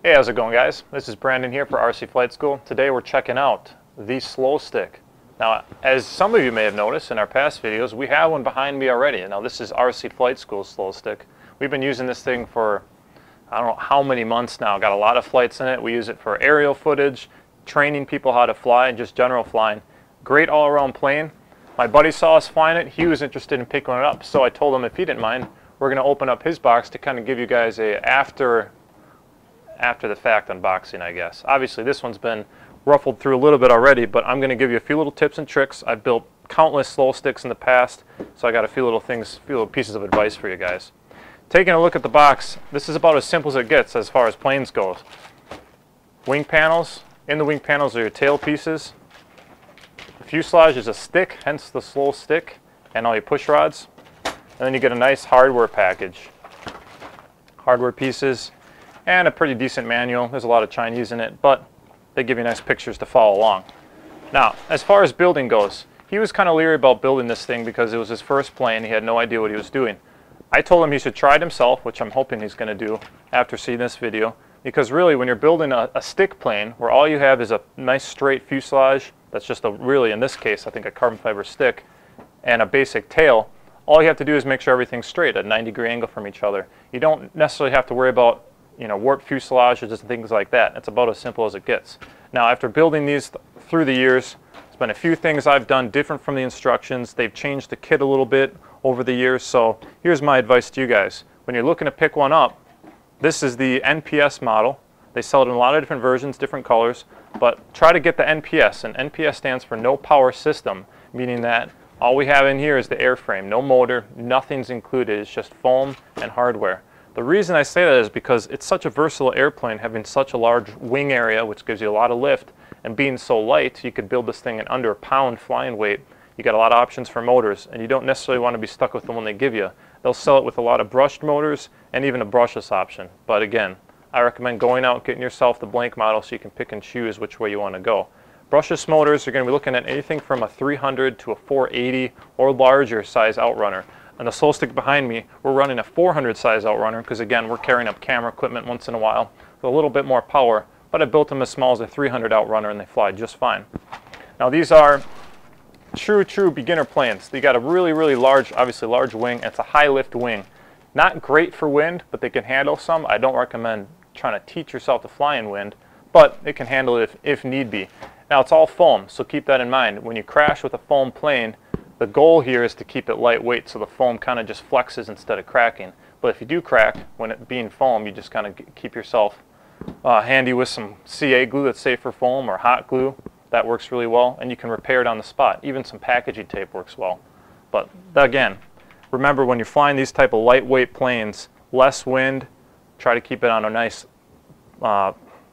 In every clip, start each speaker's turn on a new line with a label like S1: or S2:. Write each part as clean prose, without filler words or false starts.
S1: Hey, how's it going, guys? This is Brandon here for RC Flight School. Today we're checking out the Slo-Stick. Now, as some of you may have noticed in our past videos, we have one behind me already. Now, this is RC Flight School Slo-Stick. We've been using this thing for I don't know how many months now. Got a lot of flights in it. We use it for aerial footage, training people how to fly, and just general flying. Great all-around plane. My buddy saw us flying it. He was interested in picking one up, so I told him if he didn't mind, we're going to open up his box to kind of give you guys a after the fact unboxing, I guess. Obviously this one's been ruffled through a little bit already, but I'm going to give you a few little tips and tricks. I've built countless Slo-Sticks in the past, so I got a few little things, a few little pieces of advice for you guys. Taking a look at the box, this is about as simple as it gets as far as planes goes. Wing panels. In the wing panels are your tail pieces. The fuselage is a stick, hence the Slo-Stick, and all your push rods. And then you get a nice hardware package. Hardware pieces. And a pretty decent manual. There's a lot of Chinese in it, but they give you nice pictures to follow along. Now, as far as building goes, he was kind of leery about building this thing because it was his first plane. He had no idea what he was doing. I told him he should try it himself, which I'm hoping he's going to do after seeing this video, because really when you're building a stick plane where all you have is a nice straight fuselage, that's just really, in this case, I think a carbon fiber stick, and a basic tail, all you have to do is make sure everything's straight at a 90-degree angle from each other. You don't necessarily have to worry about warped fuselage or just things like that. It's about as simple as it gets. Now, after building these through the years, there's been a few things I've done different from the instructions. They've changed the kit a little bit over the years, so here's my advice to you guys. When you're looking to pick one up, this is the NPS model. They sell it in a lot of different versions, different colors, but try to get the NPS, and NPS stands for no power system, meaning that all we have in here is the airframe, no motor, nothing's included, it's just foam and hardware. The reason I say that is because it's such a versatile airplane, having such a large wing area, which gives you a lot of lift, and being so light, you could build this thing in under a pound flying weight. You got a lot of options for motors, and you don't necessarily want to be stuck with the one they give you. They'll sell it with a lot of brushed motors and even a brushless option. But again, I recommend going out and getting yourself the blank model so you can pick and choose which way you want to go. Brushless motors, you're going to be looking at anything from a 300 to a 480 or larger size outrunner. On the Slo-Stick behind me, we're running a 400 size outrunner because again, we're carrying up camera equipment once in a while with a little bit more power, but I built them as small as a 300 outrunner and they fly just fine. Now these are true beginner planes. They got a really large, obviously large wing. It's a high lift wing. Not great for wind, but they can handle some. I don't recommend trying to teach yourself to fly in wind, but it can handle it if need be. Now it's all foam, so keep that in mind. When you crash with a foam plane, the goal here is to keep it lightweight so the foam kind of just flexes instead of cracking. But if you do crack, when it being foam, you just kind of keep yourself handy with some CA glue that's safe for foam or hot glue. That works really well, and you can repair it on the spot. Even some packaging tape works well. But again, remember when you're flying these type of lightweight planes, less wind, try to keep it on a nice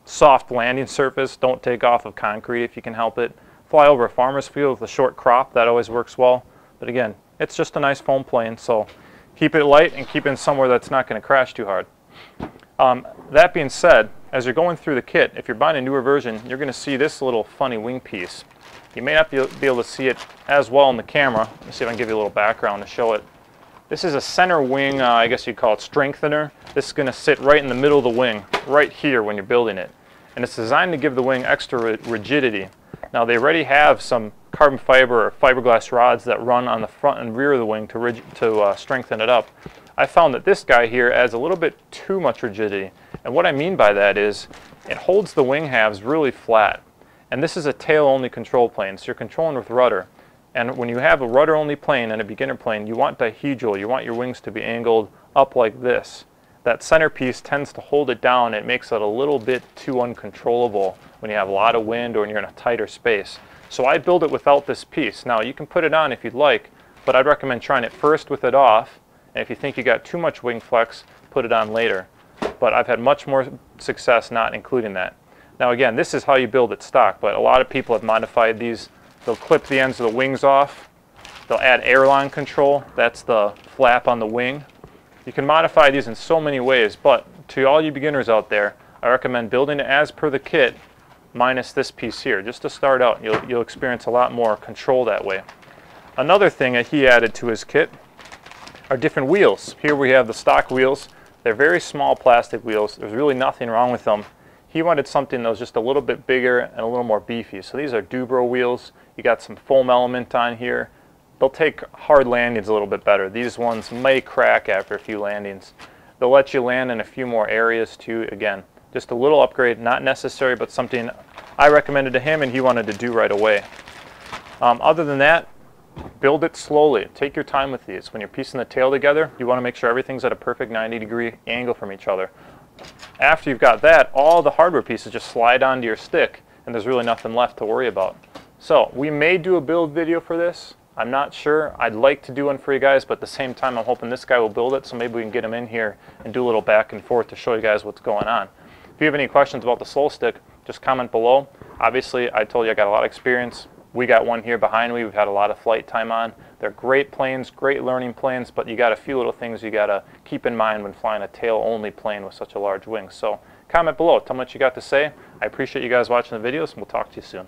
S1: soft landing surface. Don't take off of concrete if you can help it. Fly over a farmer's field with a short crop, that always works well. But again, it's just a nice foam plane, so keep it light and keep it in somewhere that's not going to crash too hard. That being said, as you're going through the kit, if you're buying a newer version, you're going to see this little funny wing piece. You may not be able to see it as well in the camera. Let me see if I can give you a little background to show it. This is a center wing, I guess you'd call it strengthener. This is going to sit right in the middle of the wing, right here when you're building it. And it's designed to give the wing extra rigidity. Now they already have some carbon fiber or fiberglass rods that run on the front and rear of the wing to strengthen it up. I found that this guy here adds a little bit too much rigidity. And what I mean by that is it holds the wing halves really flat. And this is a tail-only control plane, so you're controlling with rudder. And when you have a rudder-only plane and a beginner plane, you want dihedral. You want your wings to be angled up like this. That centerpiece tends to hold it down. It makes it a little bit too uncontrollable when you have a lot of wind or when you're in a tighter space. So I build it without this piece. Now you can put it on if you'd like, but I'd recommend trying it first with it off. And if you think you got too much wing flex, put it on later. But I've had much more success not including that. Now again, this is how you build it stock, but a lot of people have modified these. They'll clip the ends of the wings off. They'll add airline control. That's the flap on the wing. You can modify these in so many ways, but to all you beginners out there, I recommend building it as per the kit, minus this piece here. Just to start out, you'll experience a lot more control that way. Another thing that he added to his kit are different wheels. Here we have the stock wheels. They're very small plastic wheels. There's really nothing wrong with them. He wanted something that was just a little bit bigger and a little more beefy. So these are Dubro wheels. You got some foam element on here. They'll take hard landings a little bit better. These ones may crack after a few landings. They'll let you land in a few more areas too. Again, just a little upgrade, not necessary, but something I recommended to him and he wanted to do right away. Other than that, build it slowly. Take your time with these. When you're piecing the tail together, you want to make sure everything's at a perfect 90-degree angle from each other. After you've got that, all the hardware pieces just slide onto your stick and there's really nothing left to worry about. So we may do a build video for this. I'm not sure. I'd like to do one for you guys, but at the same time I'm hoping this guy will build it, so maybe we can get him in here and do a little back and forth to show you guys what's going on. If you have any questions about the SloStick, just comment below. Obviously, I told you I got a lot of experience. We got one here behind me. We've had a lot of flight time on. They're great planes, great learning planes, but you got a few little things you got to keep in mind when flying a tail-only plane with such a large wing. So comment below. Tell me what you got to say. I appreciate you guys watching the videos, and we'll talk to you soon.